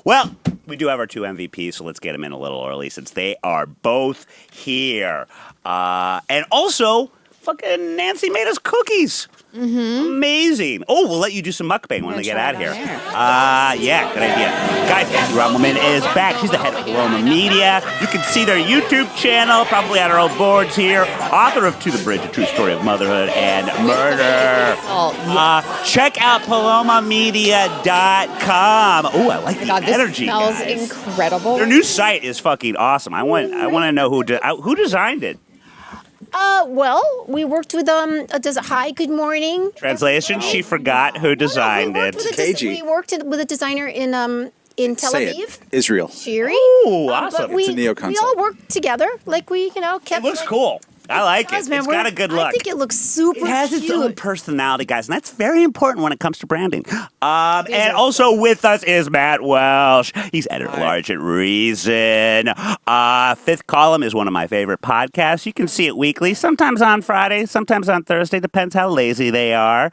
Well, we do have our 2 MVPs, so let's get them in a little early since they are both here. And also, fucking Nancy made us cookies. Amazing. Oh, we'll let you do some mukbang when we get out here. Yeah, good idea. Guys, Nancy Rommelmann is back. She's the head of Rommelmann Media. You can see their YouTube channel, probably on our old boards here. Author of To the Bridge, A True Story of Motherhood and Murder. Check out palomamedia.com. Oh, I like the energy, smells guys. incredible. Their new site is fucking awesome. I want to know who designed it. Well, we worked with hi, good morning. Translation: She forgot who designed it. We worked with a designer in Tel Aviv, Israel. Shiri. Ooh, awesome! But It's a neo concept. we all worked together, like we, kept. It looks cool. I like it. It's got a good look. I think it looks super It has cute. its own personality, guys, and that's very important when it comes to branding. And also with us is Matt Welch. He's editor-at-large at Reason. Fifth Column is one of my favorite podcasts. You can see it weekly, sometimes on Friday, sometimes on Thursday. Depends how lazy they are.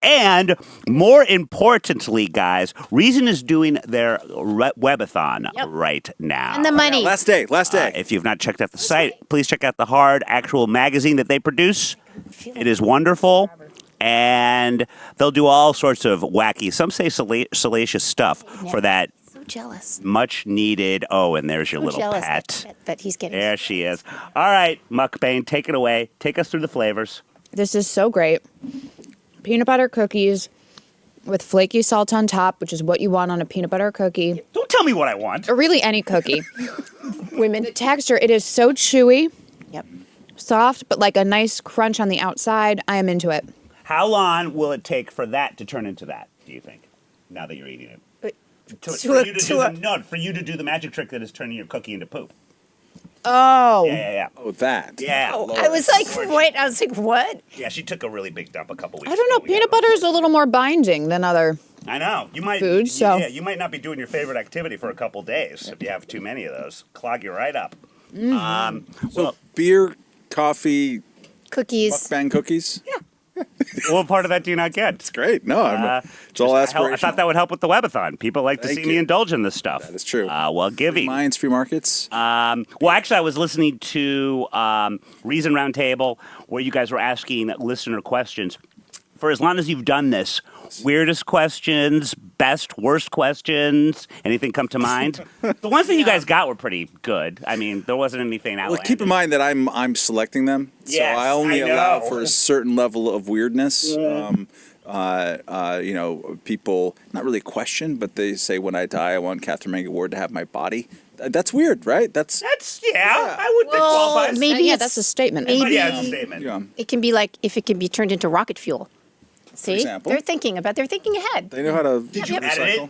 And more importantly, guys, Reason is doing their webathon right now. And the money. Last day. If you've not checked out the site, please check out the hard actual magazine that they produce. It is wonderful. And they'll do all sorts of wacky, some say salacious stuff for that So jealous. much needed. Oh, and there's your little jealous pet. that he's getting. There she is. All right, Mukbang, take it away. Take us through the flavors. This is so great. Peanut butter cookies with flaky salt on top, which is what you want on a peanut butter cookie. Don't tell me what I want. Or really any cookie. Women. The texture, it is so chewy, Yep. soft, but like a nice crunch on the outside. I am into it. How long will it take for that to turn into that, do you think, now that you're eating it? For you to do the magic trick that is turning your cookie into poop. Oh. Yeah. Oh, that. Yeah. I was like, wait. I was like, what? Yeah, she took a really big dump a couple weeks I don't know. ago. Peanut butter is a little more binding than other. I know. You might food, so- you might not be doing your favorite activity for a couple days if you have too many of those. Clog you right up. So beer, coffee, Cookies. mukbang cookies. Yeah. What part of that do you not get? It's great. No, it's all aspirational. I thought that would help with the webathon. People like to Thank see me you. indulge in this stuff. That is true. Well, giving. Minds, free markets. Well, actually, I was listening to Reason Roundtable where you guys were asking listener questions. For as long as you've done this, weirdest questions, best, worst questions, anything come to mind? The ones that you guys got were pretty good. I mean, there wasn't anything outlandish. Well, keep in mind that I'm selecting them, Yes, so I only I allow know. for a certain level of weirdness. People not really question, but they say when I die, I want Catherine Megha Ward to have my body. That's weird, right? That's I would think qualifies. maybe yeah, it's- that's a statement. maybe- But yeah, it's a statement. yeah. It can be like if it can be turned into rocket fuel. See, example. they're thinking ahead. They know how to. Did you edit recycle. it?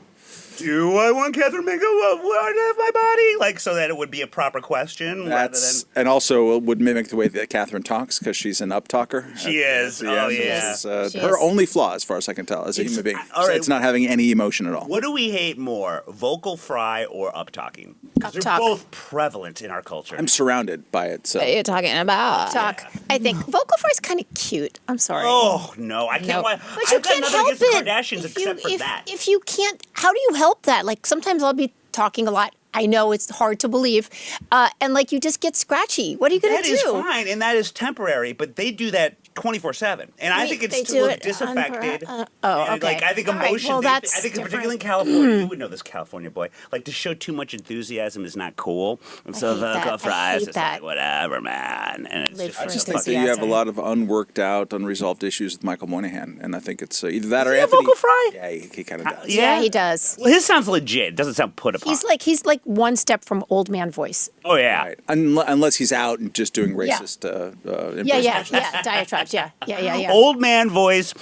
Do I want Catherine Megha Ward to have my body? Like, so that it would be a proper question rather than... And also it would mimic the way that Catherine talks because she's an uptalker. She is. Yeah, Oh, yeah. this is, She her is. only flaw, as far as I can tell, as a human being. all right. It's not having any emotion at all. What do we hate more, vocal fry or up-talking? 'Cause they're Up-talk. both prevalent in our culture. I'm surrounded by it. So What are you talking about? Talk. I think vocal fry is kind of cute. I'm sorry. Oh, no, I can't Nope. watch. But you I've got can't nothing help against the it. Kardashians except for that. If you can't, how do you help that? Like sometimes I'll be talking a lot. I know it's hard to believe, and like you just get scratchy. What are you gonna That do? is fine, and that is temporary, but they do that 24/7, and I think They it's do too it disaffected. okay. And, like, I think All right, emotion. well, I that's think different. particularly in California, you would know this, California boy. Like to show too much enthusiasm is not cool, and so hate that. vocal I fries hate is that. like whatever, man. And it's Live just, for it's just just think that you have a enthusiasm. lot of unworked out, unresolved issues with Michael Moynihan, and I think it's either that or he a Anthony. vocal fry? Yeah, he kind of does. Yeah, he does. Well, his sounds legit. It doesn't sound put upon. He's like one step from old man voice. Oh yeah. Right. Unless he's out and just doing racist Yeah. Diatribes. Yeah. Old man voice,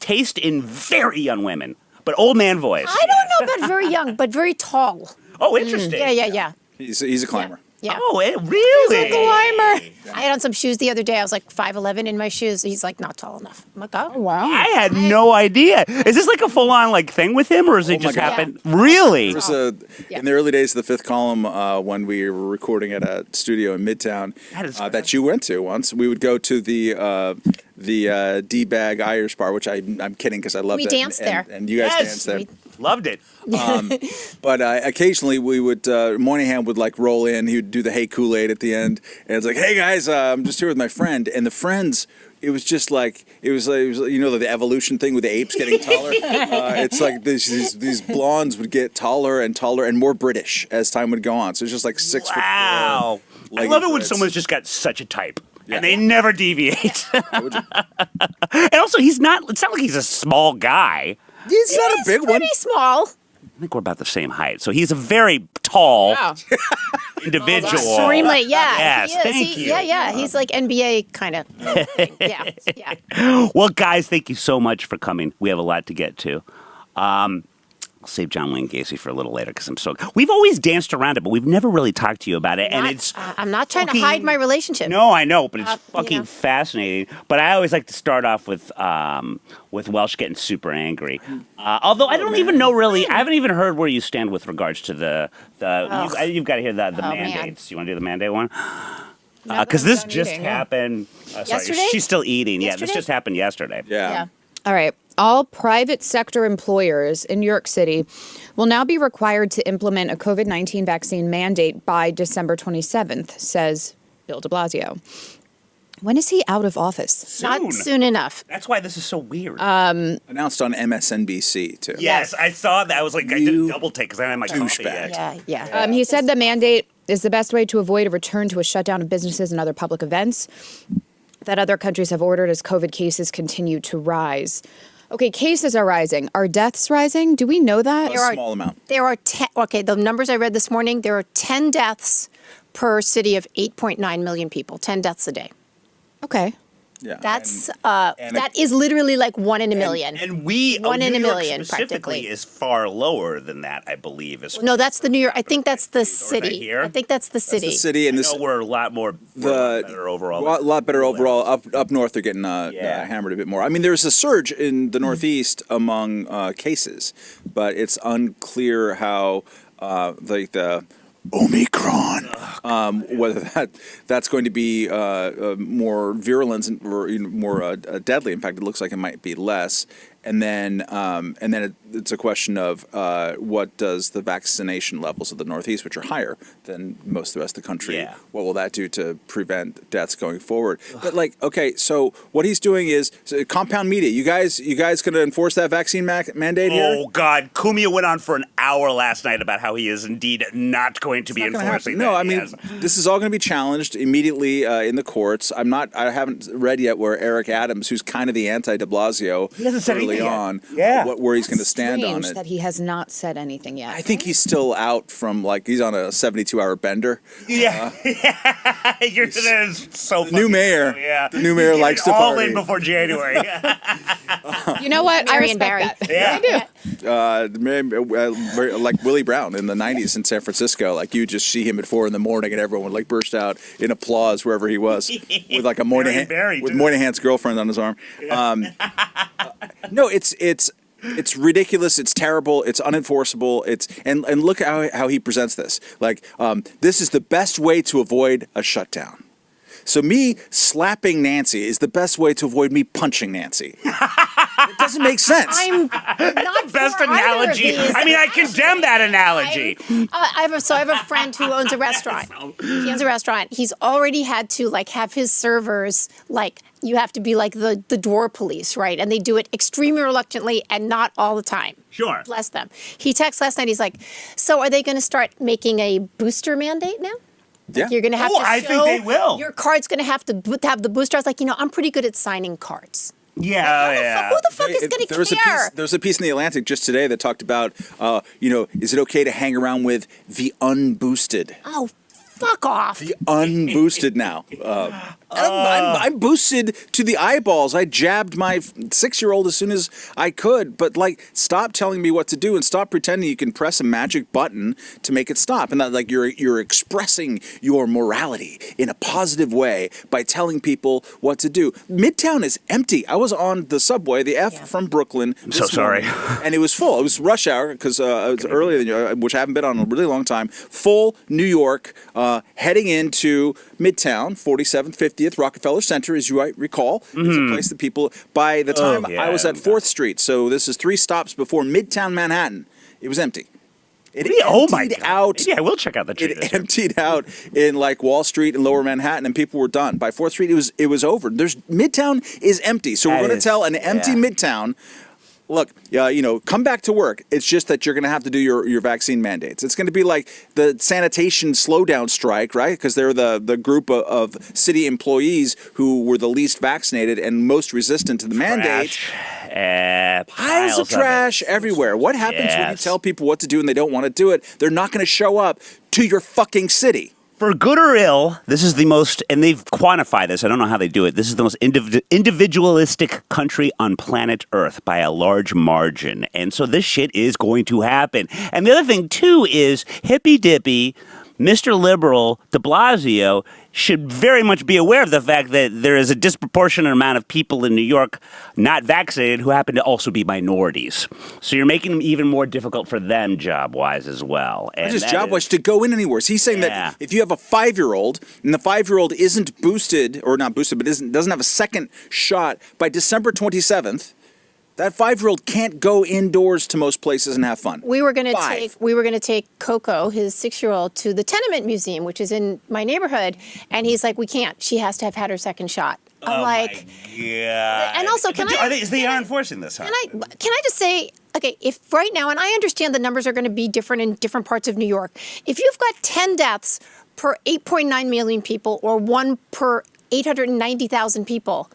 taste in very young women, but old man voice. I don't know about very young, but very tall. Oh, interesting. Yeah. He's a climber. Yeah. Oh, really? I had on some shoes the other day. I was like 5'11" in my shoes. He's like not tall enough. I'm like, oh. Wow. I had no idea. Is this like a full-on like thing with him, or is it my just God. happen? Really? There was in the early days of the Fifth Column, when we were recording at a studio in Midtown that you went to once, we would go to the D-Bag Irish bar, which I'm kidding because I love We that. danced there. And you guys Yes. danced there. Loved it. But occasionally we would, Moynihan would like roll in. He would do the "Hey Kool-Aid" at the end, and it's like, "Hey guys, I'm just here with my friend." And the friends, it was just like it was you know, the evolution thing with the apes getting taller. It's like these blondes would get taller and taller and more British as time would go on. So it's just like 6 foot. Wow. I love it when someone's just got such a type. And they never deviate. And also, it's not like he's a small guy. He's not a big one. Pretty small. I think we're about the same height. So he's a very tall individual. Extremely, yeah. Yes, he is. thank you. Yeah. He's like NBA kind of. Yeah. Well, guys, thank you so much for coming. We have a lot to get to. I'll save John Wayne Gacy for a little later because we've always danced around it, but we've never really talked to you about it. I'm not trying to hide my relationship. No, I know, but it's fucking fascinating. But I always like to start off with Welch getting super angry. Although I don't even know really. I haven't even heard where you stand with regards to you've got to hear the mandates. Man. You want to do the mandate one? Because this just happened. Yesterday? She's still eating. Yesterday? Yeah, this just happened yesterday. Yeah. All right. All private sector employers in New York City will now be required to implement a COVID-19 vaccine mandate by December 27th, says Bill de Blasio. When is he out of office? Not soon enough. That's why this is so weird. Announced on MSNBC too. Yes, I saw that. I was like, I did a double take because I didn't have my coffee douchebag. yet. Yeah. He said the mandate is the best way to avoid a return to a shutdown of businesses and other public events that other countries have ordered as COVID cases continue to rise. Okay, cases are rising. Are deaths rising? Do we know that? A small amount. There are 10. Okay, the numbers I read this morning. There are 10 deaths per city of 8.9 million people. 10 deaths a day. Okay. Yeah. That is literally like 1 in a million. And we, One in New a York million, specifically, practically. is far lower than that, I believe. No, that's the New York. I think that's the that city. here? I think that's the city. The city and I this. know we're a lot better overall. A lot better overall. Up north, they're getting hammered a bit more. I mean, there's a surge in the Northeast among cases, but it's unclear how the Omicron, whether that's going to be more virulent or more deadly. In fact, it looks like it might be less. And then it's a question of what does the vaccination levels of the Northeast, which are higher than most of the rest of the country, what will that do to prevent deaths going forward? But okay, so what he's doing is compound media. You guys going to enforce that vaccine mandate here? Oh God, Cumia went on for an hour last night about how he is indeed not going to be enforcing that. No, I mean this is all going to be challenged immediately in the courts. I haven't read yet where Eric Adams, who's kind of the anti-de Blasio, he hasn't said early on, Yeah. where he's going to stand on Strange it. that he has not said anything yet. I think he's still out from he's on a 72-hour bender. Yeah, you're so New mayor. Yeah, The new mayor Get likes it to all party. in before January. You know what? I Marion respect Barry. that. I do. Like Willie Brown in the 90s in San Francisco. You just see him at 4 a.m. and everyone would burst out in applause wherever he was with a Marion Barry, with too. Moynihan's girlfriend on his arm. No, it's ridiculous. It's terrible. It's unenforceable. And look how he presents this. This is the best way to avoid a shutdown. So me slapping Nancy is the best way to avoid me punching Nancy. It doesn't make sense. I'm not the best for either of analogy. these. I mean, I condemn that analogy. I have a friend who owns a restaurant. He owns a restaurant. He's already had to have his servers you have to be the door police, right? And they do it extremely reluctantly and not all the time. Sure. Bless them. He texted last night. He's like, "So are they going to start making a booster mandate now?" Yeah. You're going to have to show. I think they will. Your card's going to have the booster. I was like, I'm pretty good at signing cards. Yeah, Who the fuck is going to care? There was a piece in the Atlantic just today that talked about, is it okay to hang around with the unboosted? Oh, fuck off. The unboosted now. I'm boosted to the eyeballs. I jabbed my 6-year-old as soon as I could. But stop telling me what to do and stop pretending you can press a magic button to make it stop. And that you're expressing your morality in a positive way by telling people what to do. Midtown is empty. I was on the subway, the from Brooklyn. I'm so sorry. And it was full. It was rush hour because it was earlier than which I haven't been on in a really long time. Full New York. heading into Midtown, 47th, 50th, Rockefeller Center, as you might recall. It's a place that people, by the time I was at 4th Street, so this is 3 stops before Midtown Manhattan, it was empty. It emptied out. Yeah, we'll check out the tree. It emptied out in like Wall Street and Lower Manhattan, and people were done. By 4th Street, it was over. Midtown is empty, so we're going to tell an empty Midtown. Look, come back to work. It's just that you're going to have to do your vaccine mandates. It's going to be like the sanitation slowdown strike, right? Because they're the group of city employees who were the least vaccinated and most resistant to the mandate. Piles of trash everywhere. What happens when you tell people what to do and they don't want to do it? They're not going to show up to your fucking city. For good or ill, this is the most, and they've quantified this, I don't know how they do it, this is the most individualistic country on planet Earth by a large margin. And so this shit is going to happen. And the other thing, too, is hippy-dippy, Mr. Liberal de Blasio should very much be aware of the fact that there is a disproportionate amount of people in New York not vaccinated who happen to also be minorities. So you're making them even more difficult for them job-wise as well. And just job-wise to go in anywhere. So he's saying that if you have a 5-year-old and the 5-year-old isn't boosted, or not boosted, but doesn't have a second shot by December 27th, that 5-year-old can't go indoors to most places and have fun. We were going to take Coco, his 6-year-old, to the Tenement Museum, which is in my neighborhood, and he's like, "We can't. She has to have had her second shot." I'm like, yeah. And also, They are enforcing this, huh? Can I just say, okay, if right now, and I understand the numbers are going to be different in different parts of New York, if you've got 10 deaths per 8.9 million people or 1 per 890,000 people,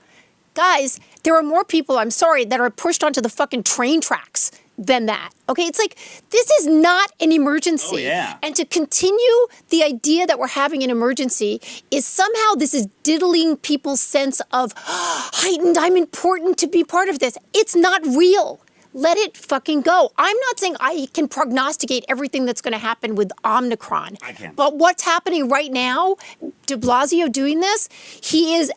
guys, there are more people, I'm sorry, that are pushed onto the fucking train tracks than that. Okay, it's like, this is not an emergency. Oh, yeah. And to continue the idea that we're having an emergency is somehow this is diddling people's sense of heightened, I'm important to be part of this. It's not real. Let it fucking go. I'm not saying I can prognosticate everything that's going to happen with Omicron. I can. But what's happening right now, de Blasio doing this, he is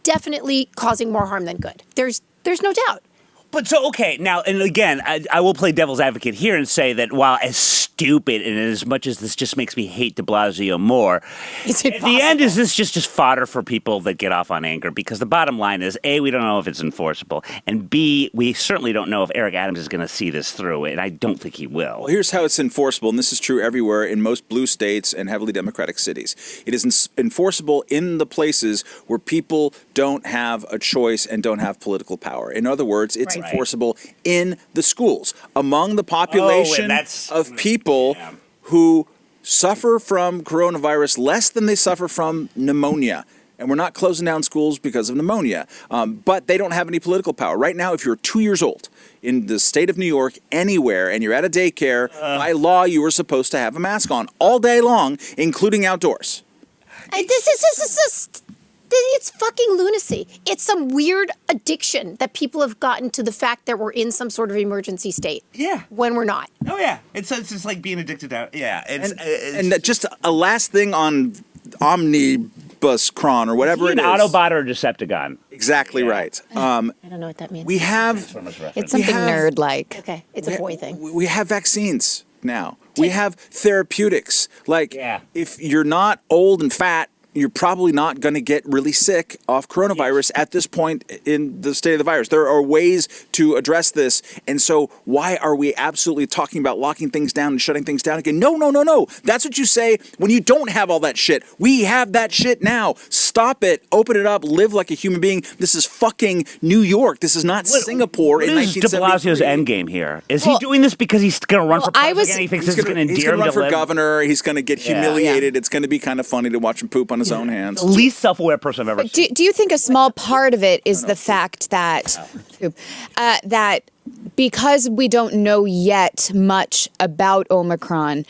definitely causing more harm than good. There's no doubt. But so, okay, now, and again, I will play devil's advocate here and say that while as stupid and as much as this just makes me hate de Blasio more, Is it at the end, is this just fodder for people that get off on anger? Because the bottom line is, A, we don't know if it's enforceable, and B, we certainly don't know if Eric Adams is going to see this through, and I don't think he will. Well, here's how it's enforceable, and this is true everywhere in most blue states and heavily Democratic cities. It is enforceable in the places where people don't have a choice and don't have political power. In other words, it's enforceable in the schools among the population of people who suffer from coronavirus less than they suffer from pneumonia. And we're not closing down schools because of pneumonia, but they don't have any political power. Right now, if you're 2 years old in the state of New York, anywhere, and you're at a daycare, by law, you are supposed to have a mask on all day long, including outdoors. It's fucking lunacy. It's some weird addiction that people have gotten to the fact that we're in some sort of emergency state. Yeah. When we're not. Oh, yeah. It's just like being addicted to, And just a last thing on Omnibuscron or whatever it is. An Autobot or a Decepticon. Exactly right. I don't know what that means. We have... It's something nerd-like. Okay, it's a boy thing. We have vaccines now. We have therapeutics. Like, if you're not old and fat, you're probably not going to get really sick off coronavirus at this point in the state of the virus. There are ways to address this. And so why are we absolutely talking about locking things down and shutting things down again? No. That's what you say when you don't have all that shit. We have that shit now. Stop it. Open it up. Live like a human being. This is fucking New York. This is not Singapore in 1973. What is de Blasio's endgame here? Is he doing this because he's going to run for president and he thinks this is going to endear him to run for live? governor. He's going to get humiliated. It's going to be kind of funny to watch him poop on his own hands. The least self-aware person I've ever seen. Do you think a small part of it is the fact that that because we don't know yet much about Omicron,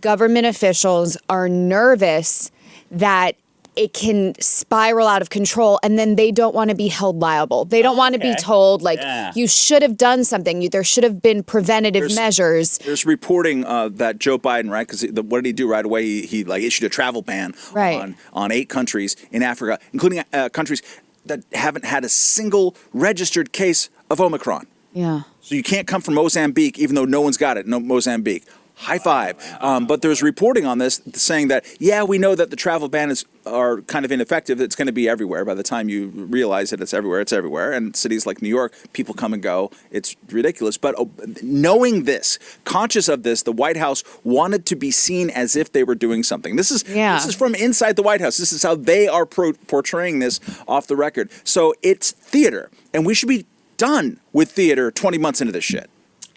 government officials are nervous that it can spiral out of control and then they don't want to be held liable. They don't want to be told, you should have done something. There should have been preventative measures. There's reporting that Joe Biden, right, because what did he do right away? He issued a travel ban on 8 countries in Africa, including countries that haven't had a single registered case of Omicron. Yeah. So you can't come from Mozambique, even though no one's got it, Mozambique. High five. But there's reporting on this saying that, yeah, we know that the travel bans are kind of ineffective. It's going to be everywhere. By the time you realize that it's everywhere, it's everywhere. And cities like New York, people come and go. It's ridiculous. But knowing this, conscious of this, the White House wanted to be seen as if they were doing something. This is from inside the White House. This is how they are portraying this off the record. So it's theater. And we should be done with theater 20 months into this shit.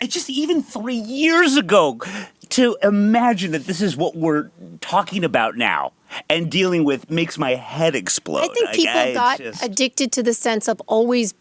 It's just even 3 years ago to imagine that this is what we're talking about now and dealing with makes my head explode. I think people got addicted to the sense of always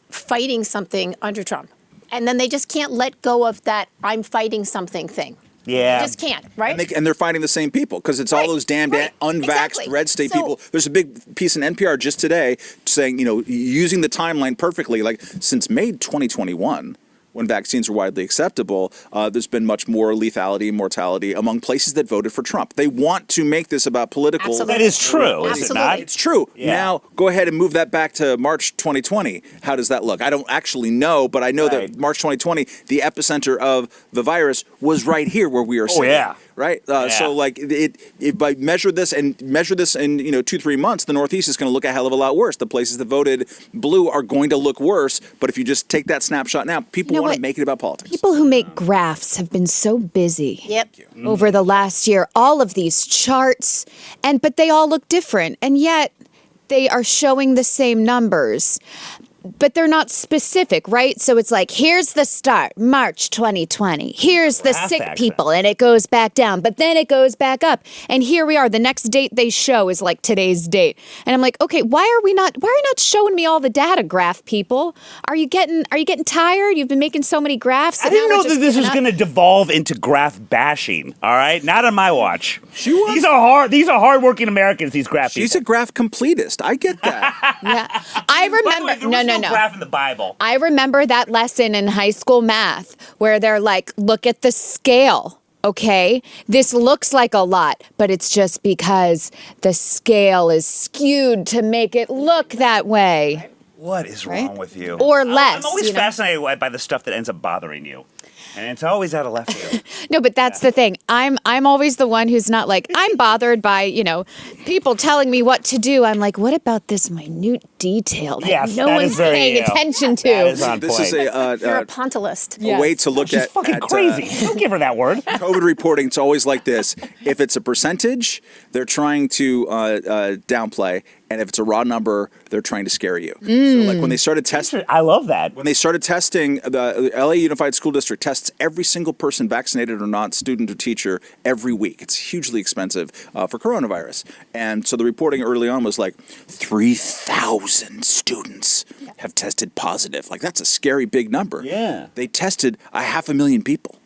fighting something under Trump. And then they just can't let go of that I'm fighting something thing. Yeah. They just can't, right? And they're fighting the same people because it's all those damn unvaxxed red state people. There's a big piece in NPR just today saying, using the timeline perfectly, like since May 2021, when vaccines are widely acceptable, there's been much more lethality and mortality among places that voted for Trump. They want to make this about political. Absolutely. That is true, is it not? It's true. Yeah. Now, go ahead and move that back to March 2020. How does that look? I don't actually know, but I know that March 2020, the epicenter of the virus was right here where we are sitting. Right? So, like, if I measure this in 2-3 months, the Northeast is going to look a hell of a lot worse. The places that voted blue are going to look worse. But if you just take that snapshot now, people want to make it about politics. People who make graphs have been so busy over the last year. All of these charts, but they all look different. And yet they are showing the same numbers. But they're not specific, right? So it's like, here's the start, March 2020. Here's the sick people, and it goes back down. But then it goes back up. And here we are. The next date they show is like today's date. And I'm like, okay, why are you not showing me all the data, graph people? Are you getting tired? You've been making so many graphs. I didn't know that this was going to devolve into graph bashing. All right, not on my watch. These are hardworking Americans. These graph people. She's a graph completist. I get that. I remember. No. Graph in the Bible. I remember that lesson in high school math where they're like, look at the scale. Okay, this looks like a lot, but it's just because the scale is skewed to make it look that way. What is wrong with you? Or less. I'm always fascinated by the stuff that ends up bothering you. And it's always out of left field. No, but that's the thing. I'm always the one who's not like, I'm bothered by, people telling me what to do. I'm like, what about this minute detail that no one's paying attention to? That is on this point. is You're a pontylist. a way to look She's at fucking crazy. Don't give her that word. COVID reporting. It's always like this. If it's a percentage, they're trying to downplay. And if it's a raw number, they're trying to scare you. So like when they started testing, I love that. when they started testing, the LA Unified School District tests every single person, vaccinated or not, student or teacher, every week. It's hugely expensive for coronavirus. And so the reporting early on was like 3,000 students have tested positive. Like that's a scary big number. Yeah. They tested 500,000 people.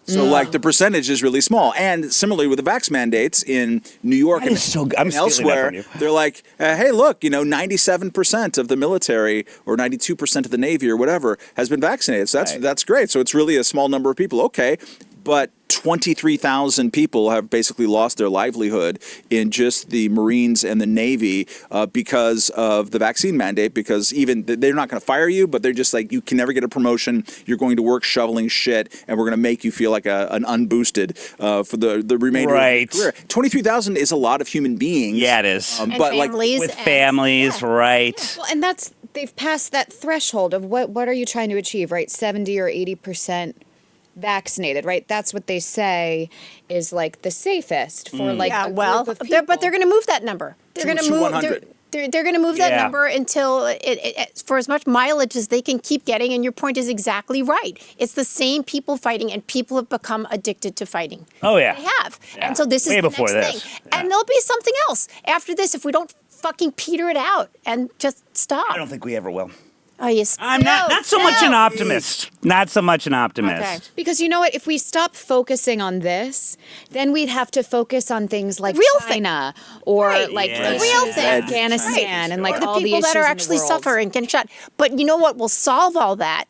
So, like, the percentage is really small. And similarly with the vax mandates in New York and elsewhere, they're like, hey, look, 97% of the military or 92% of the Navy or whatever has been vaccinated. So that's great. So it's really a small number of people. Okay. But 23,000 people have basically lost their livelihood in just the Marines and the Navy because of the vaccine mandate, because even they're not going to fire you, but they're just like, you can never get a promotion. You're going to work shoveling shit, and we're going to make you feel like an unboosted for the remainder of your career. 23,000 is a lot of human beings. Yeah, it is. And but families. With families, right. Well, and they've passed that threshold of what are you trying to achieve, right? 70 or 80% vaccinated, right? That's what they say is like the safest for like a group of people. But they're going to move that number. They're going to move 100. They're going to move that number until it for as much mileage as they can keep getting. And your point is exactly right. It's the same people fighting, and people have become addicted to fighting. Oh yeah, they have. Yeah. And so this is the next thing. Yeah. And there'll be something else after this if we don't fucking peter it out and just stop. I don't think we ever will. Oh, yes. I'm not so much an optimist. Not so much an optimist. Okay. Because you know what? If we stop focusing on this, then we'd have to focus on things like China or like the real thing, Afghanistan, and like the all people the that are actually suffering, getting shot. But you know what will solve all that?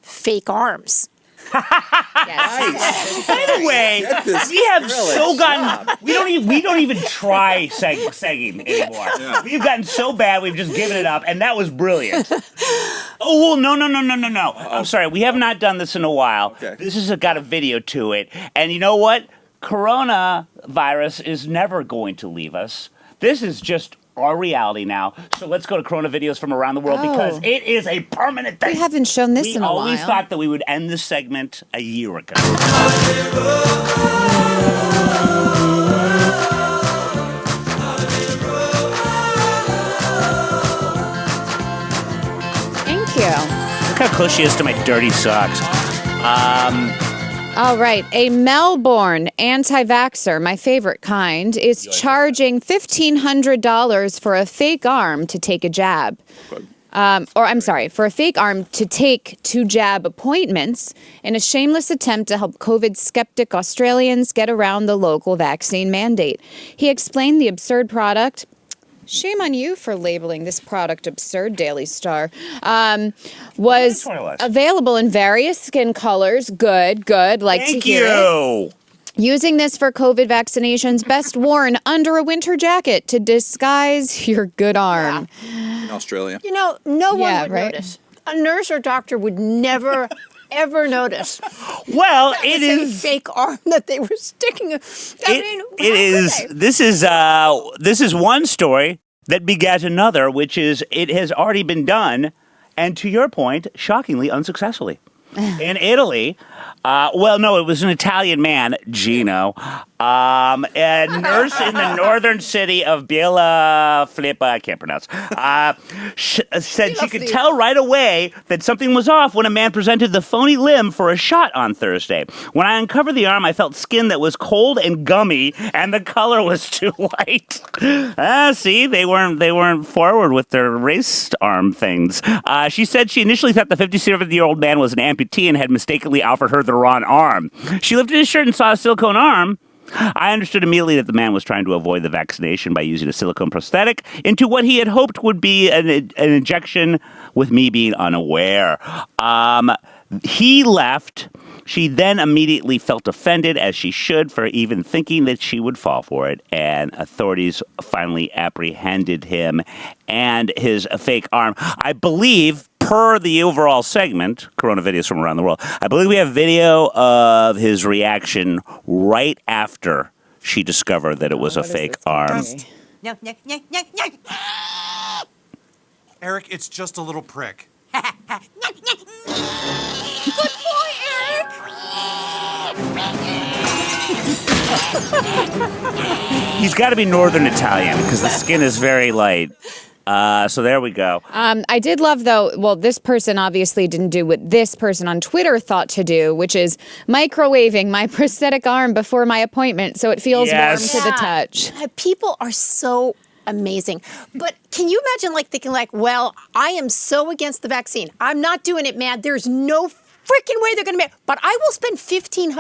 Fake arms. Yes. By the way, Get this we have girl a so gotten job. we don't even try segging anymore. Yeah. We've gotten so bad we've just given it up, and that was brilliant. Oh well, no. I'm sorry, we have not done this in a while. Okay. This has got a video to it, and you know what? Coronavirus is never going to leave us. This is just our reality now. So let's go to Corona videos from around the world because it is a permanent thing. We haven't shown this in a while. We always thought that we would end this segment a year ago. Thank you. Look how close she is to my dirty socks. All right. A Melbourne anti-vaxxer, my favorite kind, is charging $1,500 for a fake arm to take a jab. For a fake arm to take 2 jab appointments in a shameless attempt to help COVID skeptic Australians get around the local vaccine mandate. He explained the absurd product. Shame on you for labeling this product absurd, Daily Star. Was available in various skin colors. Good. Like Thank to hear it. you. Using this for COVID vaccinations, best worn under a winter jacket to disguise your good arm. In Australia. You know, no one Yeah, would right? notice. A nurse or doctor would never, ever notice. Well, That it was a is. fake arm that they were sticking. It is. This is one story that begat another, which is it has already been done, and to your point, shockingly unsuccessfully. In Italy, it was an Italian man, Gino, a nurse in the northern city of Biella Flippa, I can't pronounce, said she could tell right away that something was off when a man presented the phony limb for a shot on Thursday. When I uncovered the arm, I felt skin that was cold and gummy, and the color was too light. See, they weren't forward with their race arm things. She said she initially thought the 57-year-old man was an amputee and had mistakenly offered her the wrong arm. She lifted his shirt and saw a silicone arm. I understood immediately that the man was trying to avoid the vaccination by using a silicone prosthetic into what he had hoped would be an injection with me being unaware. He left. She then immediately felt offended, as she should, for even thinking that she would fall for it. And authorities finally apprehended him and his fake arm. I believe, per the overall segment, Corona videos from around the world, I believe we have video of his reaction right after she discovered that it was a fake arm. No. Eric, it's just a little prick. Good boy, Eric. He's got to be Northern Italian because the skin is very light. So there we go. I did love, though, this person obviously didn't do what this person on Twitter thought to do, which is microwaving my prosthetic arm before my appointment so it feels warm to the touch. People are so amazing. But can you imagine thinking well, I am so against the vaccine. I'm not doing it, man. There's no freaking way they're going to make, but I will spend $1,500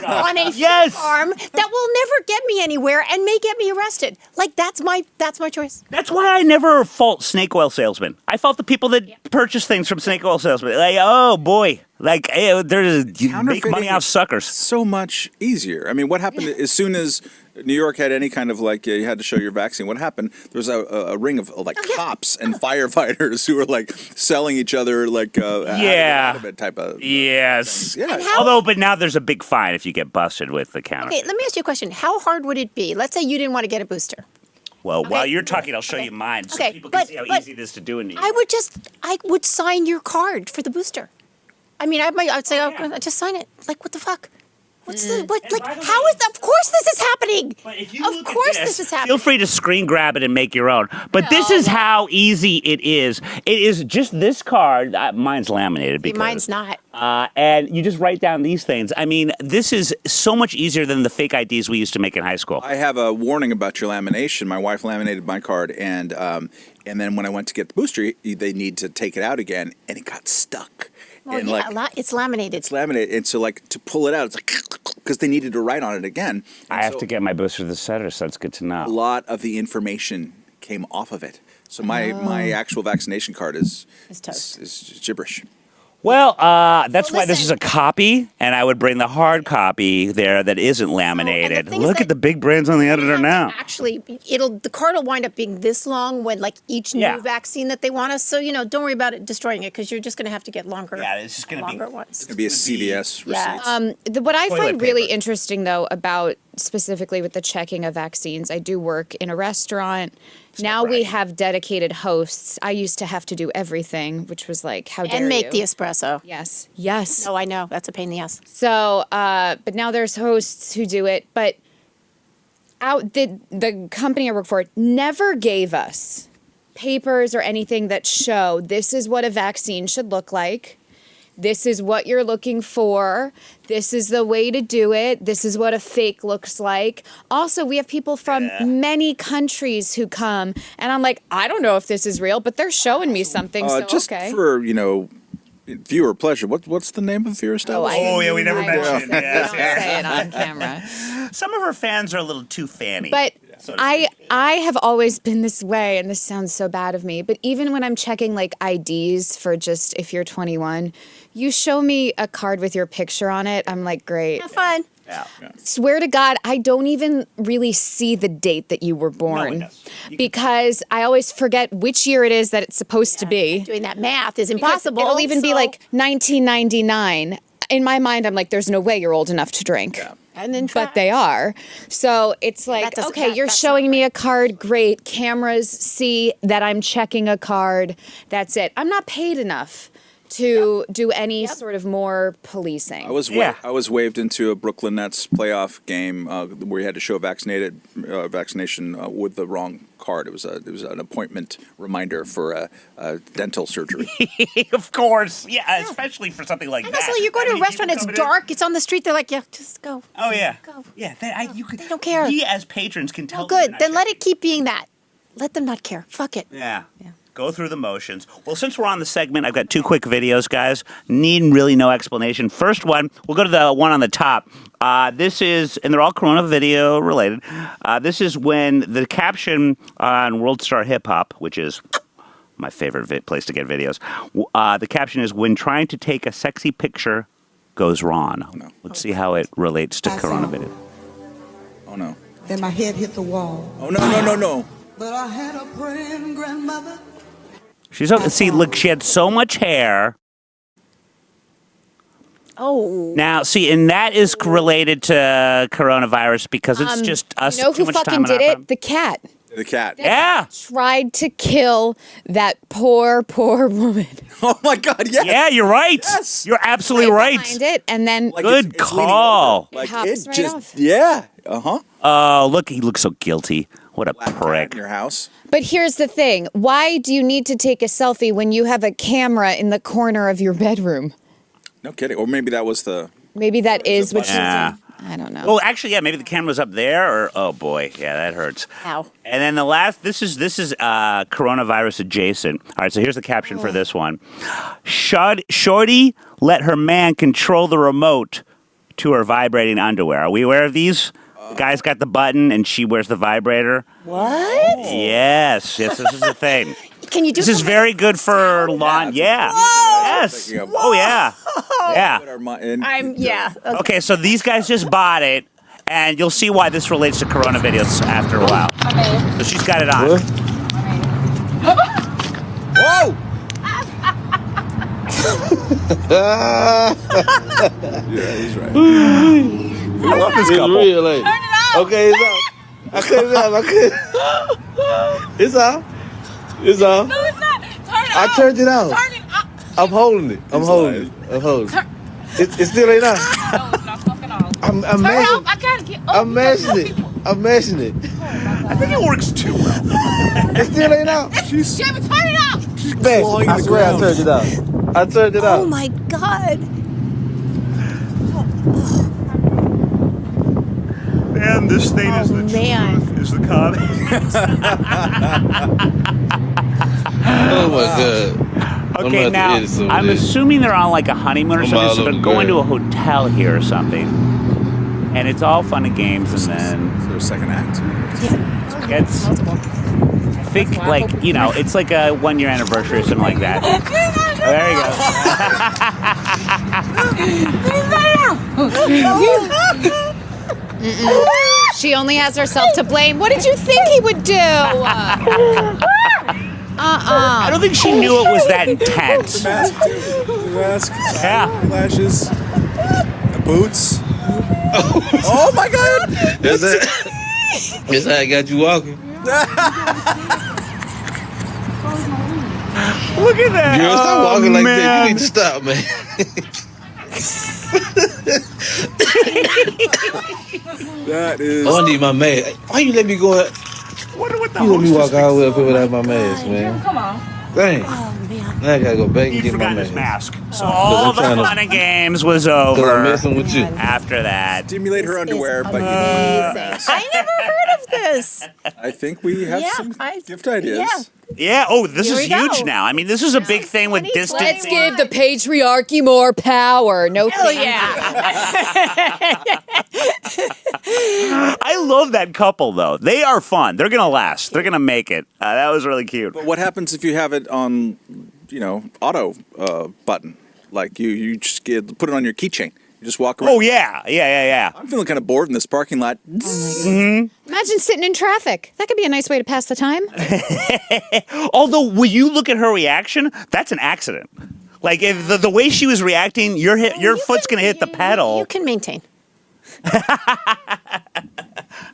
on a fake arm that will never get me anywhere and may get me arrested. That's my choice. That's why I never fault snake oil salesmen. I fault the people that purchase things from snake oil salesmen. Oh boy, you make money off suckers. So much easier. I mean, what happened as soon as New York had any kind of you had to show your vaccine? What happened? There was a ring of cops and firefighters who were selling each other out of it type of yes. Yeah. But now there's a big fine if you get busted with the counter. Okay, let me ask you a question. How hard would it be? Let's say you didn't want to get a booster. Well, while you're talking, I'll show you mine so people can see how easy it is to do in New York. I would sign your card for the booster. I mean, I'd say, I'll just sign it. What the fuck? What's how is that? Of course this is happening. But if you of course this is happening. Feel free to screen grab it and make your own. But this is how easy it is. It is just this card. Mine's laminated because mine's not. And you just write down these things. I mean, this is so much easier than the fake IDs we used to make in high school. I have a warning about your lamination. My wife laminated my card, and then when I went to get the booster, they need to take it out again, and it got stuck. Well, and it's laminated. It's laminated, and so to pull it out, it's because they needed to write on it again. I have to get my booster this Saturday, so that's good to know. A lot of the information came off of it. So my actual vaccination card is toast. is gibberish. Well, that's why this is listen. a copy, and I would bring the hard copy there that isn't laminated. thing is Look that at the big brands on the editor now. Actually, the card will wind up being this long when like each Yeah. new vaccine that they want us. So don't worry about it destroying it because you're just going to have to get longer. Yeah, it's just gonna be- longer ones. It'd be a CVS Yeah. receipt. What I Toilet find really paper. interesting, though, about specifically with the checking of vaccines, I do work in a restaurant. Now we have dedicated hosts. I used to have to do everything, which was like, how dare And make you? the espresso. Yes, yes. Oh, I know. That's a pain in the ass. So, but now there's hosts who do it. But the company I work for never gave us papers or anything that show this is what a vaccine should look like. This is what you're looking for. This is the way to do it. This is what a fake looks like. Also, we have people from many countries who come, and I'm like, I don't know if this is real, but they're showing me something. So Just okay. for viewer pleasure. What's the name of your establishment? Oh, yeah, we never I won't mentioned. say- Yes, we yes. don't say it on camera. Some of her fans are a little too fanny. But so to I speak. have always been this way, and this sounds so bad of me, but even when I'm checking like IDs for just if you're 21, you show me a card with your picture on it, I'm like, great. Have fun. Yeah. Swear to God, I don't even really see the date that you were born does. because I always forget which year it is that it's supposed to be. Doing that math is Because impossible. It'll even be so- like 1999. In my mind, I'm like, there's no way you're old enough to drink. And in But fact, they are. So it's like, doesn't- okay, you're that's showing not me a card. Great. Cameras see that I'm checking a card. That's it. I'm not paid enough to do any sort of more policing. I was waved into a Brooklyn Nets playoff game where you had to show vaccination with the wrong card. It was an appointment reminder for a dental surgery. Of course. Yeah, especially for something like and that. also, you're going That to a many restaurant, people it's coming in. dark, it's on the street. They're like, yeah, just go. Oh, yeah. Go. Yeah, you could, They don't care. We as patrons can tell Oh, them they're good. not Then let checking. it keep being that. Let them not care. Fuck it. Yeah. Go through the motions. Well, since we're on the segment, I've got two quick videos, guys. Need really no explanation. First one, we'll go to the one on the top. This is, and they're all Corona video related. This is when the caption on World Star Hip Hop, which is my favorite place to get videos. The caption is, when trying to take a sexy picture goes wrong. no. Let's see how it relates to Corona video. Oh no! Then my head hit the wall. Oh no! But I had a praying grandmother. See, look, she had so much hair. Oh. Now, see, and that is related to coronavirus because it's just us you know too who much fucking time on did our it? phone. The cat. The cat. Yeah, Tried to kill that poor woman. Oh my God! Yes. yeah, you're right. Yes. You're absolutely right. Behind it, and then Like Good it's leaning call. over. Like It hops right off. Yeah. Uh huh. Oh, look, he looks so guilty. What a Black cat prick. in your house. But here's the thing. Why do you need to take a selfie when you have a camera in the corner of your bedroom? No kidding. Or maybe that was the. Maybe that is what she's Yeah. I don't know. Oh, actually, yeah, maybe the camera's up there, or oh boy, yeah, that hurts. Ow. And then the last, this is coronavirus adjacent. All right, so here's the caption for this one: Shorty let her man control the remote to her vibrating underwear. Are we aware of these? The guy's got the button, and she wears the vibrator. What? Yes, this is the thing. Can you do This is something? very good for lawn. Yeah. Yes. Thinking of- Oh yeah. Yeah. Yeah. Okay. Okay, so these guys just bought it, and you'll see why this relates to Corona videos after a while. So she's got it on. Whoa! Yeah, he's right. I love this It's couple. real, like. Okay, it's out. I cut it out. It's out. It's out. No, it's not. Turn it I off. turned it out. Turn it off. I'm holding it. I'm He's holding lying. it. I'm holding it. It still ain't out. No, it's not fucking off. I'm Turn it mashing. off. I gotta get up. I'm mashing it. I'm mashing it. I think it works too well. It still ain't out. Jimmy, turn it off. Mash clawing it. I the swear I ground. turned it out. I turned it out. Oh my God. And this thing is the man. truth, is the comment. Oh my god. I'm Okay, gonna now, have to edit some of I'm this. assuming they're on like a honeymoon or I'm something, all so they're over the going to a ground. hotel here or something. And it's all fun and games, and then Is there a second act? it's, I think, like, you know, it's like a 1 year anniversary or something like that. There you go. She only has herself to blame. What did you think he would do? I don't think she knew it was that intense. The mask, too. The mask. Yeah. Lashes. The boots. Oh my God! That's it. That's how I got you walking. Look at that. Girl, stop walking like that. man. You need to stop, man. That is. Oh, I need my mask. Why you let me go? Wonder what the You let me hostess walk all the way up thinks here of without my mask, man. Come on. Dang. Oh man. Now I gotta go back He and get my forgot his mask. mask. So all the trying to- fun and games was Cause I'm over messing with you. after that. Stimulate her underwear, but you need Amazing. I never heard of this. I think we have Yeah, some I- gift ideas. yeah. Yeah. Oh, this Here is we go. huge now. I mean, this is a big thing with 2021. distance. Let's give the patriarchy more power. No Hell thank yeah. I love that couple, though. They are fun. They're gonna last. They're gonna make it. That was really cute. But what happens if you have it on, auto button? Like you just put it on your keychain. You just walk around. Oh yeah. I'm feeling kind of bored in this parking lot. Imagine sitting in traffic. That could be a nice way to pass the time. Although, will you look at her reaction? That's an accident. Like if the way she was reacting, your foot's gonna hit the pedal. You can maintain. I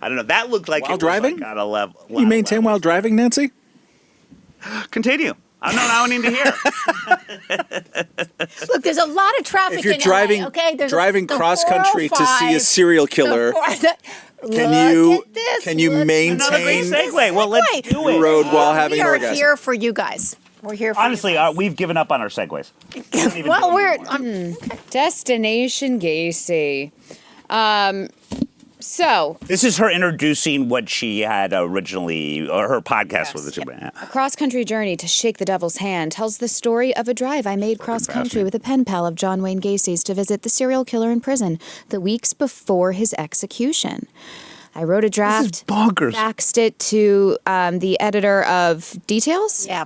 don't know. That looked like While it was driving? like on a level. You maintain while driving, Nancy? Continue. I don't need to hear. Look, there's a lot of traffic If you're in driving LA, okay? There's driving the cross country to see a 405, serial killer, can you maintain Another great segue. Well, let's do the it. road while having We an are orgasm? here for you guys. We're here for Honestly, you guys. we've given up on our segues. Well, we're Destination Gacy. So, This is her introducing what she had originally, or her podcast was. a cross-country journey to shake the devil's hand tells the story of a drive I made cross-country with a pen pal of John Wayne Gacy's to visit the serial killer in prison the weeks before his execution. I wrote a draft, bonkers. faxed it to the editor of Details. yeah.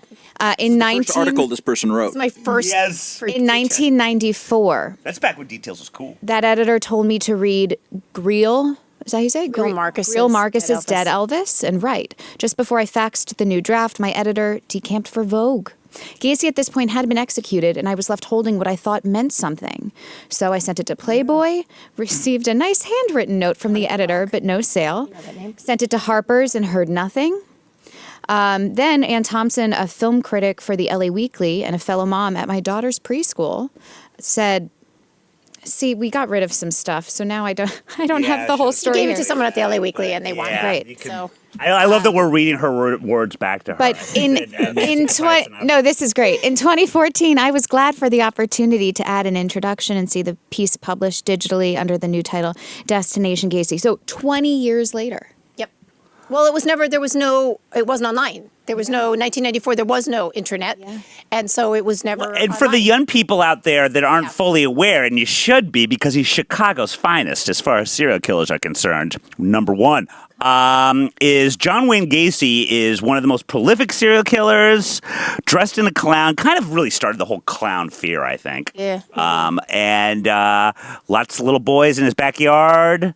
In First article this person wrote. It's my first. Yes. for in 1994, That's back when Details was cool. that editor told me to read Greel. Is that how you say it? Greil Marcus's Greil Marcus's Dead Dead Elvis and write. Just before I faxed the new draft, my editor decamped for Vogue. Gacy at this point had been executed, and I was left holding what I thought meant something. So I sent it to Playboy, received a nice handwritten note from the editor, but no sale. Sent it to Harper's and heard nothing. Then Ann Thompson, a film critic for the LA Weekly and a fellow mom at my daughter's preschool, said, "See, we got rid of some stuff, so now I don't have the whole She story." gave it here." to someone at the LA Weekly, and they won. Yeah, Great. you can- So I love that we're reading her words back to her. But this is great. In 2014, I was glad for the opportunity to add an introduction and see the piece published digitally under the new title Destination Gacy. So 20 years later. yep. Well, it wasn't online. There was no 1994. There was no internet, and so it was never. And for the online. young people out there that aren't fully aware, and you should be, because he's Chicago's finest as far as serial killers are concerned. Number one is John Wayne Gacy is one of the most prolific serial killers, dressed in a clown, kind of really started the whole clown fear, I think. Yeah. And lots of little boys in his backyard.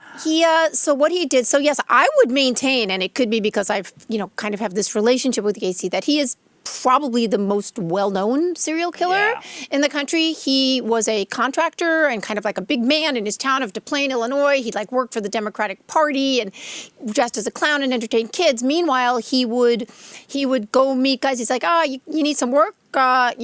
So what he did. So yes, I would maintain, and it could be because I've kind of have this relationship with Gacy, that he is probably the most well-known serial killer in the country. He was a contractor and kind of like a big man in his town of Des Plaines, Illinois. He worked for the Democratic Party and dressed as a clown and entertained kids. Meanwhile, he would go meet guys. He's like, you need some work? Come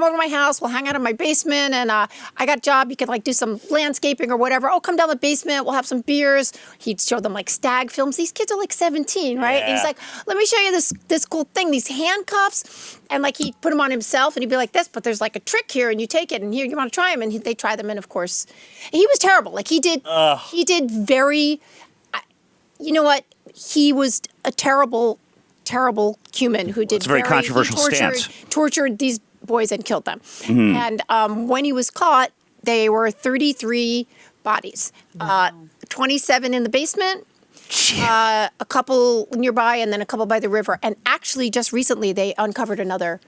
over to my house. We'll hang out in my basement, and I got a job. You could do some landscaping or whatever. Oh, come down the basement. We'll have some beers. He'd show them stag films. These kids are 17, right? And he's like, let me show you this cool thing. These handcuffs, and he'd put them on himself, and he'd be like this, but there's a trick here, and you take it, and here you want to try them, and they try them, and of course, he was terrible. He did very. You know what? He was a terrible human who did It's a very controversial stance. Tortured these boys and killed them. And when he was caught, they were 33 bodies, 27 in the basement, a couple nearby, and then a couple by the river. And actually, just recently, they uncovered another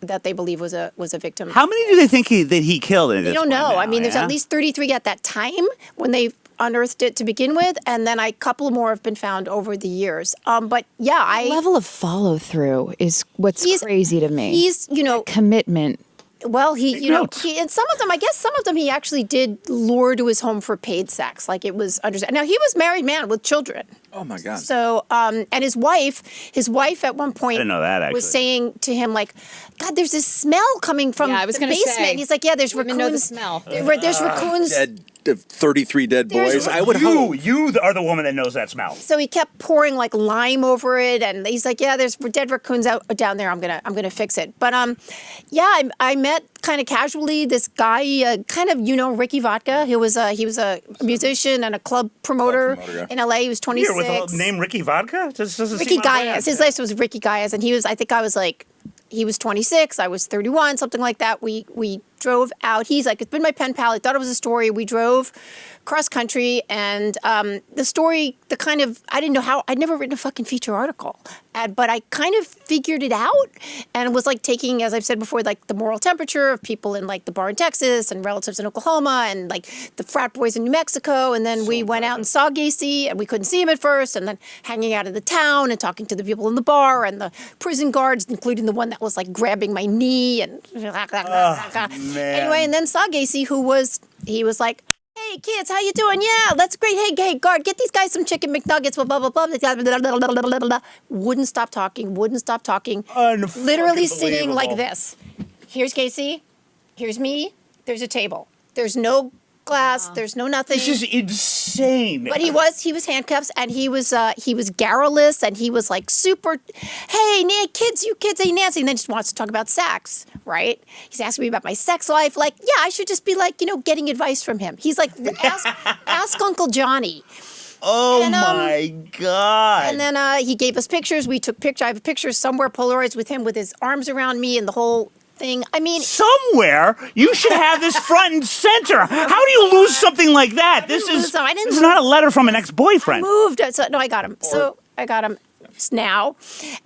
that they believe was a victim. How many do they think that he killed? They don't know. I mean, there's at least 33 at that time when they unearthed it to begin with, and then a couple more have been found over the years. But yeah, level of follow through is what's crazy to me. He's, commitment. Well, and some of them, he actually did lure to his home for paid sex. Like it was understood. Now he was a married man with children. Oh my God. So, and his wife at one point I didn't know that, actually. was saying to him like, God, there's this smell coming from Yeah, I was the gonna basement. say, And he's like, yeah, there's women raccoons. know the smell. There's raccoons. Dead, 33 dead boys. I would you, hope. you are the woman that knows that smell. So he kept pouring like lime over it, and he's like, "Yeah, there's dead raccoons out down there. I'm gonna fix it." But yeah, I met kind of casually this guy, kind of Ricky Vodka. He was a musician and a club promoter in LA. He was 26. Here with the name Ricky Vodka. Ricky Gaius. His last was Ricky Gaius, and he was 26. I was 31, something like that. We drove out. He's like, it's been my pen pal. I thought it was a story. We drove cross country, and the story, I didn't know how. I'd never written a fucking feature article, but I kind of figured it out, and was like taking, as I've said before, like the moral temperature of people in like the bar in Texas and relatives in Oklahoma and like the frat boys in New Mexico, and then we went out and saw Gacy, and we couldn't see him at first, and then hanging out in the town and talking to the people in the bar and the prison guards, including the one that was like grabbing my knee and anyway, and then saw Gacy, he was like, "Hey kids, how you doing? Yeah, that's great. Hey, guard, get these guys some chicken McNuggets." Blah blah blah blah. Wouldn't stop talking. Literally sitting like this. Here's Gacy. Here's me. There's a table. There's no glass. There's no nothing. This is insane. But he was handcuffs, and he was garrulous, and he was like super, "Hey, you kids, hey Nancy," and then just wants to talk about sex, right? He's asking me about my sex life. Like, yeah, I should just be like, getting advice from him. He's like, ask Uncle Johnny. Oh my God. And then he gave us pictures. We took pictures. I have pictures somewhere, Polaroids with him with his arms around me and the whole thing. I mean, somewhere you should have this front and center. How do you lose something like that? This is not a letter from an ex-boyfriend. I got him. So I got him now.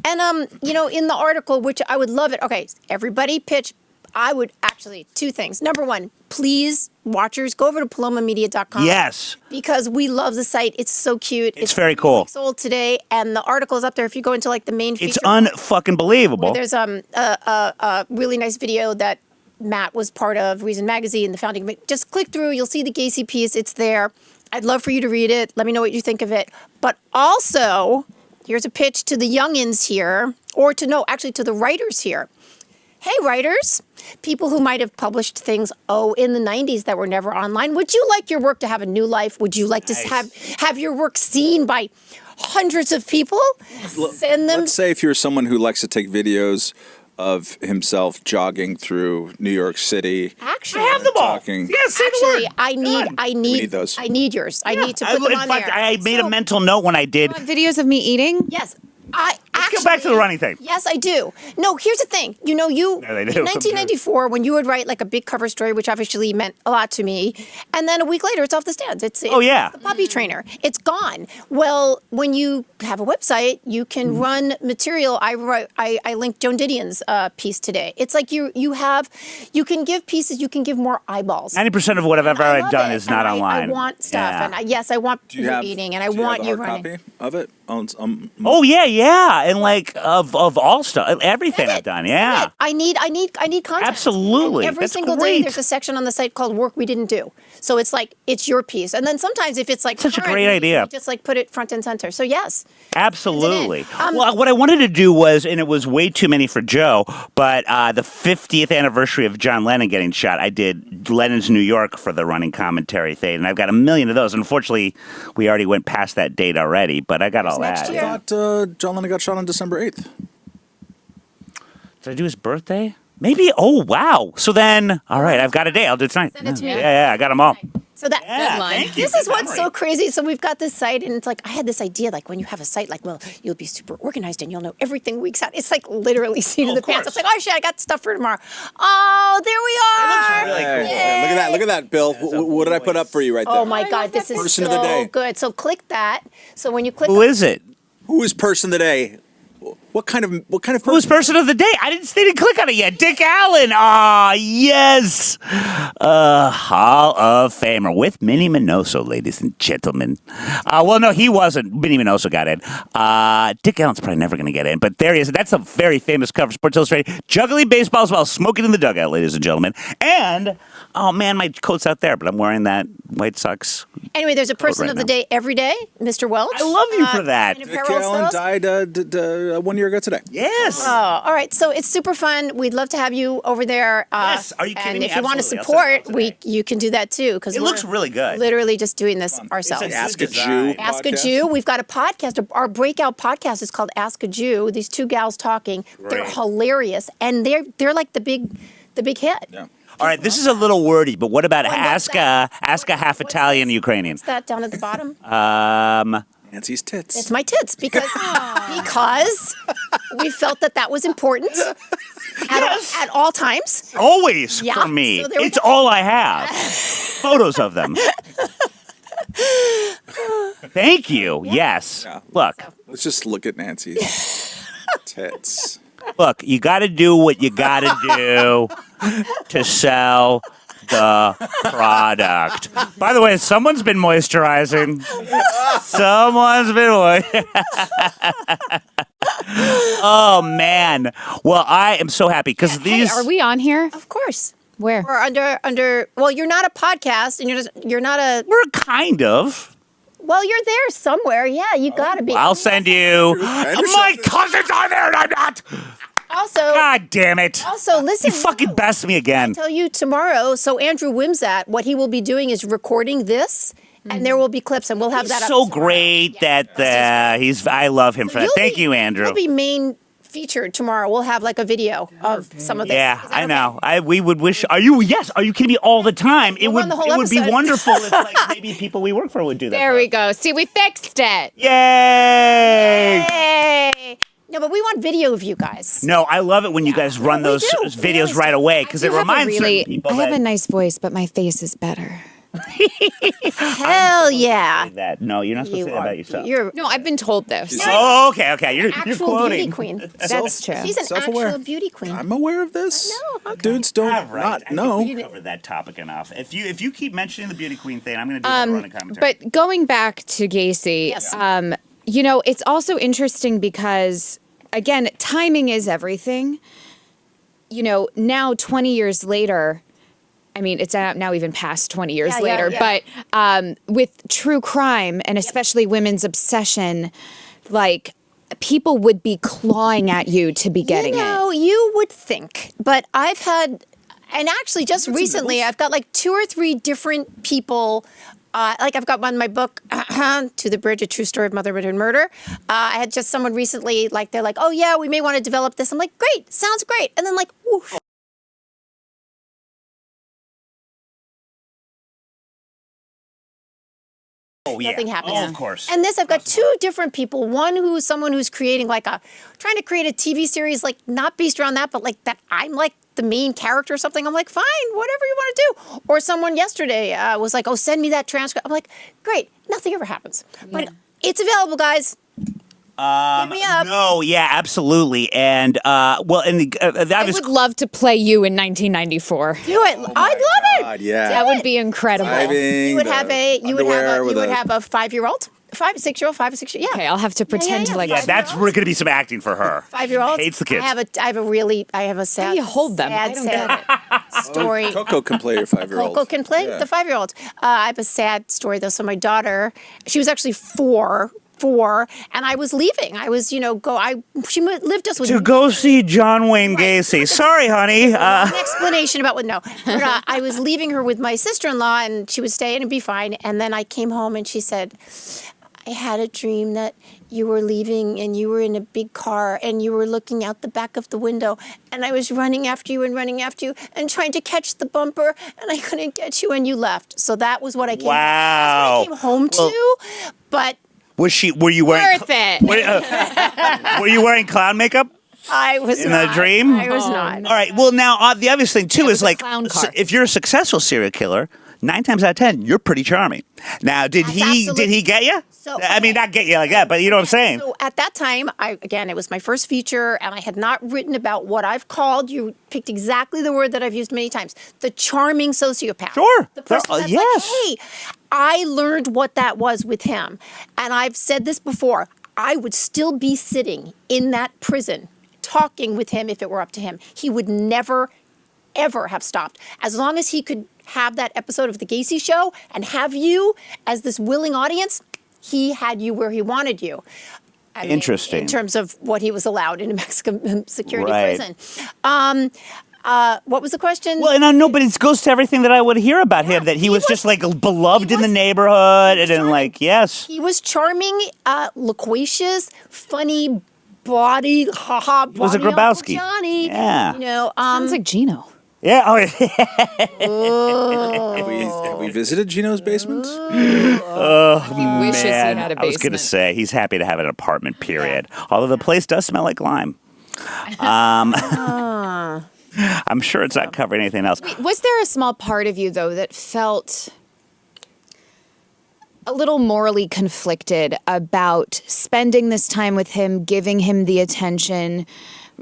And in the article, which I would love it. Okay, everybody pitch. I would actually, two things. Number one, please, watchers, go over to palomamedia.com. Yes. Because we love the site. It's so cute. It's very cool. It's old today, and the article is up there. If you go into like the main feature, it's unfucking believable. There's a really nice video that Matt was part of, Reason Magazine, the founding. Just click through. You'll see the Gacy piece. It's there. I'd love for you to read it. Let me know what you think of it. But also, here's a pitch to the youngins here, to the writers here. Hey, writers, people who might have published things, in the 90s that were never online. Would you like your work to have a new life? Would you like to have your work seen by hundreds of people? Send them. Let's say if you're someone who likes to take videos of himself jogging through New York City. Actually, I have them all. Yes, actually, I need those. I need yours. I need to put them on there. I made a mental note when I did. Videos of me eating? Yes. Let's get back to the running thing. Yes, I do. No, here's the thing. They do. In 1994, when you would write like a big cover story, which obviously meant a lot to me, and then a week later, it's off the stands. It's the puppy trainer. It's gone. Well, when you have a website, you can run material. I linked Joan Didion's piece today. It's like you can give pieces, you can give more eyeballs. 90% of whatever I've done is not online. I want stuff, and I want you eating, and I want you running. Do you have a hard copy of it? Oh yeah, and like of all stuff, everything I've done. Yeah, I need content. Absolutely, Every that's single great. day, there's a section on the site called "Work We Didn't Do." So it's like it's your piece, and then sometimes if it's like such a great idea, you just like put it front and center. So yes, absolutely. Well, what I wanted to do was, and it was way too many for Joe, but the 50th anniversary of John Lennon getting shot, I did Lennon's New York for the running commentary thing, and I've got a million of those. Unfortunately, we already went past that date already, but I got all that. I thought John Lennon got shot on December 8th. Did I do his birthday? Maybe. Oh, wow. So then, all right, I've got a day. I'll do it tonight. Send it to me. Yeah, I got them all. So that Thank you. this is what's so crazy. So we've got this site, and it's like I had this idea, like when you have a site, like you'll be super organized and you'll know everything weeks out. It's like literally seat of the pants. It's like, oh shit, I got stuff for tomorrow. Oh, there we are. Really cool. Hey, look at that, Bill. What did I put up for you right there? Oh my God, this is Person so of the day. good. So click that. So when you click, Who is it? Who is person of the day? What kind of Who's person of the day? I didn't click on it yet. Dick Allen. Ah, yes. Hall of Famer with Minnie Minoso, ladies and gentlemen. Well, no, he wasn't. Minnie Minoso got in. Dick Allen's probably never going to get in, but there he is. That's a very famous cover, Sports Illustrated. Juggling baseballs while smoking in the dugout, ladies and gentlemen. And, oh man, my coat's out there, but I'm wearing that White Sox. Anyway, there's a person right of the now. day every day, Mr. Welch. I love you for that. kind of Dick heralds Allen those. died 1 year ago today. Yes. Oh, all right. So it's super fun. We'd love to have you over there. Yes. Are you kidding and me? if you want to Absolutely. I'll support, send it out you can do that too. Because It looks really good. Literally just doing this ourselves. It's Ask good a design. Jew. Ask a podcast. Jew. We've got a podcast. Our breakout podcast is called Ask a Jew. These two gals talking. They're Great. hilarious, and they're like the big hit. Yeah. All right, this is a little wordy, but what about what's ask that? a half What's Italian this? Ukrainian? What's that down at the bottom? Nancy's tits. It's my tits because we felt that was important at all times. Always Yeah, for me. so there we It's go. all I have. Photos of them. Thank you. Yes. Yeah. Look, Let's just look at Nancy's tits. look, you got to do what you got to do to sell the product. By the way, someone's been moisturizing. Someone's been Oh man. Well, I am so happy because Hey, these are we on here? Of course. Where? Or under. Well, you're not a podcast, and you're not a. we're kind of. Well, you're there somewhere. Yeah, you gotta be. I'll send you. My cousins are there and I'm not. Also, God damn it. also listen. You fucking best me again. Tell you tomorrow. So Andrew Wimsat, what he will be doing is recording this, and there will be clips, and we'll have that. So up tomorrow. great that I love him for that. You'll Thank be- you, Andrew. You'll be main featured tomorrow. We'll have like a video of some of this. Yeah, Is that I know. okay? We would wish. Are you kidding me all the time? It We'll would run the whole it would be episode. wonderful if like maybe people we work for would do that. There we go. See, we fixed it. Yay! Hey. No, but we want video of you guys. No, I love it when you guys run we those do. We videos always right do. away because it You have a reminds really, certain people I have that, a nice voice, but my face is better. Hell yeah. that. No, you're not supposed to say that about yourself. You're No, I've been told this. Oh, okay. You're actual beauty quoting. queen. That's true. She's an Self-aware. actual beauty queen. I'm aware of this. No, okay. Dudes don't All right. I not think know. we covered that topic enough. If you keep mentioning the beauty queen thing, I'm going to do a running commentary. But going back to Gacy, Yes. it's also interesting because, again, timing is everything. Now 20 years later, I mean, it's now even past 20 years Yeah, later, yeah. but with true crime and especially women's obsession, like people would be clawing at you to be getting it. You would think, but I've had, and actually just recently, I've got like 2 or 3 different people. Like I've got one in my book, To the Bridge, A True Story of Motherhood and Murder. I had just someone recently, like they're like, oh yeah, we may want to develop this. I'm like, great, sounds great. And then like, whoosh. Oh, yeah. Nothing happens. Oh, of course. And this, I've got 2 different people. One who's someone who's creating trying to create a TV series, like not based around that, but like that I'm like the main character or something. I'm like, fine, whatever you want to do. Or someone yesterday was like, oh, send me that transcript. I'm like, great, nothing ever happens. But it's available, guys. Hit me up. No, yeah, absolutely. And that I was would love to play you in 1994. Do it. I'd love it. God, yeah. That would be incredible. You would have a you would have a 5-year-old, 5 or 6-year-old, 5 or 6-year. Yeah. Okay, I'll have to pretend yeah. like yeah, that's going to be some acting for her. 5-year-old. Hates the kids. I have a sad. How do you hold them? I Sad, don't sad story. Coco can play your 5-year-old. Coco can play Yeah. the 5-year-old. I have a sad story though. So my daughter, she was actually four, and I was leaving. I was, she lived just with To go see John Wayne Gacy. Sorry, honey. an explanation about what no. But, I was leaving her with my sister-in-law, and she would stay and it'd be fine. And then I came home, and she said, I had a dream that you were leaving and you were in a big car and you were looking out the back of the window and I was running after you and trying to catch the bumper and I couldn't get you and you left. So that was what I came, Wow. that's what I came home to. But Were you wearing worth it. were you wearing clown makeup? I was In not. a dream? I was not. All right. Well, now the obvious thing too is was a like, clown car. if you're a successful serial killer, 9 times out of 10, you're pretty charming. Now, did That's he absolutely- get you? So, I mean, not get you like that, but you know what I'm saying. So at that time, it was my first feature, and I had not written about what I've called. You picked exactly the word that I've used many times: the charming sociopath. Sure. The person that's yes. like, hey, I learned what that was with him, and I've said this before. I would still be sitting in that prison talking with him if it were up to him. He would never, ever have stopped. As long as he could have that episode of The Gacy Show and have you as this willing audience, he had you where he wanted you. I mean, Interesting. in terms of what he was allowed in a Mexican security Right. prison. What was the question? Well, and I know, but it goes to everything that I would hear about him, that he was just like beloved in the neighborhood, and then like, yes. He was charming, loquacious, funny body, haha, body was a Uncle Grabowski. Johnny. Yeah. You know, Sounds like Gino. Yeah. Oh, yeah. Have we visited Gino's basement? He wishes Man, he had a basement. I was going to say, he's happy to have an apartment, period. Although the place does smell like lime. I'm sure it's not covering anything else. Was there a small part of you, though, that felt a little morally conflicted about spending this time with him, giving him the attention,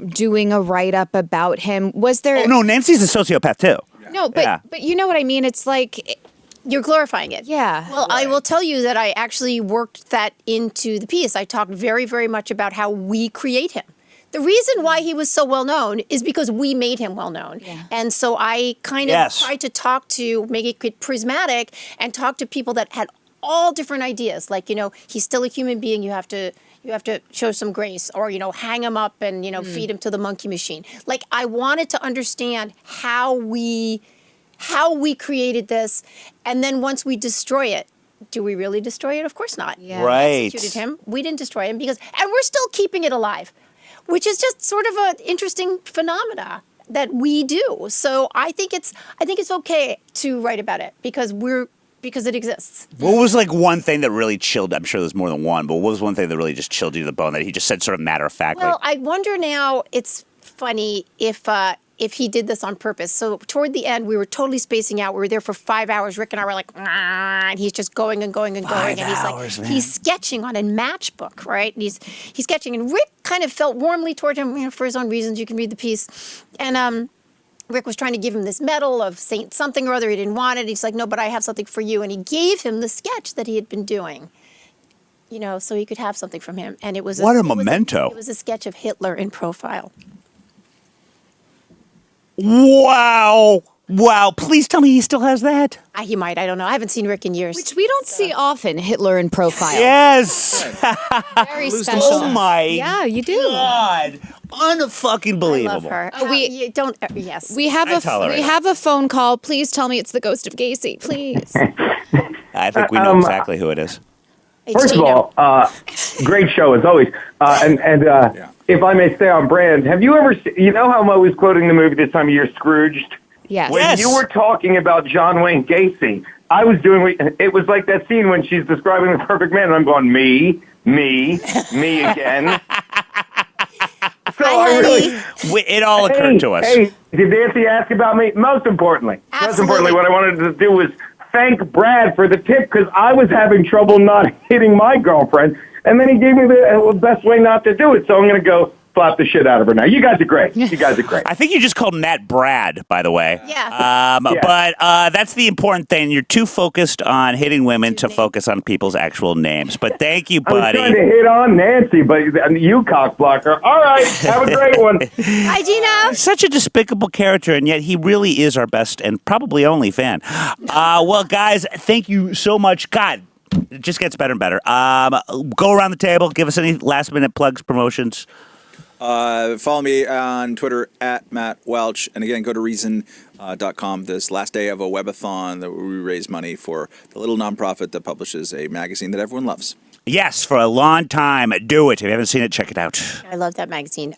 doing a write-up about him? Was there... Oh, no, Nancy's a sociopath, too. No, but Yeah. but you know what I mean? It's like... you're glorifying it. Yeah. Well, I will tell you that I actually worked that into the piece. I talked very, very much about how we create him. The reason why he was so well known is because we made him well known. Yeah. And so I kind of Yes. tried to make it prismatic and talk to people that had all different ideas. Like, you know, he's still a human being. You have to show some grace, or, you know, hang him up and, you know, feed him to the monkey machine. Like, I wanted to understand how we created this. And then once we destroy it, do we really destroy it? Of course not. Yeah. We Right. executed him. We didn't destroy him and we're still keeping it alive, which is just sort of an interesting phenomena that we do. So I think it's okay to write about it because it exists. What was like one thing that really chilled? I'm sure there's more than one, but what was one thing that really just chilled you to the bone that he just said sort of matter of factly? Well, I wonder now. It's funny if he did this on purpose. So toward the end, we were totally spacing out. We were there for 5 hours. Rick and I were like, "Ah," and he's just going and going and going. And he's hours, like, man. he's sketching on a matchbook, right? And he's sketching. And Rick kind of felt warmly toward him, you know, for his own reasons. You can read the piece. And Rick was trying to give him this medal of Saint something or other. He didn't want it. He's like, no, but I have something for you. And he gave him the sketch that he had been doing, you know, so he could have something from him. And it was What a memento. It was a sketch of Hitler in profile. Wow. Wow. Please tell me he still has that. He might. I don't know. I haven't seen Rick in years. Which we don't see often, Hitler in profile. Yes. Very special. Oh, my Yeah, you do. God. Unfucking I believable. love her. We- don't. Yes. We have tolerate it. a phone call. Please tell me it's the ghost of Gacy, please. I think we know exactly who it is. It's First of Gino. all, great show as always. If I may stay on brand, have you ever, you know how I'm always quoting the movie this time of year, Scrooged? Yes. When Yes. you were talking about John Wayne Gacy, I was doing, it was like that scene when she's describing the perfect man, and I'm going, me again. So Hi, I really, honey. It all occurred to us. Hey, did Nancy ask about me? Most importantly, Absolutely. what I wanted to do was thank Brad for the tip because I was having trouble not hitting my girlfriend, and then he gave me the best way not to do it. So I'm going to go slap the shit out of her now. You guys are great. I think you just called Matt Brad, by the way. Yeah. Yeah. But that's the important thing. You're too focused on hitting women to focus on people's actual names. But thank you, I was buddy. trying to hit on Nancy, but you cockblocker. All right, have a great one. Hi, Gino. Such a despicable character, and yet he really is our best and probably only fan. Well, guys, thank you so much. God, it just gets better and better. Go around the table. Give us any last-minute plugs, promotions. Follow me on Twitter at Matt Welch. And again, go to reason.com. This last day of a webathon that we raise money for the little nonprofit that publishes a magazine that everyone loves. Yes, for a long time. Do it. If you haven't seen it, check it out. I love that magazine.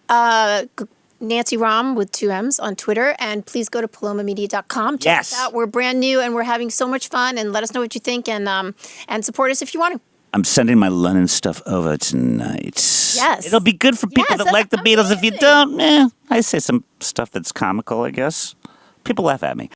Nancy Rom with 2 M's on Twitter. And please go to palomamedia.com. Check Yes. us out. We're brand new and we're having so much fun. And let us know what you think and support us if you want to. I'm sending my Lennon stuff over tonight. Yes. It'll be good for people Yes, that that's like the Beatles. If you amazing. don't, I say some stuff that's comical, I guess. People laugh at me.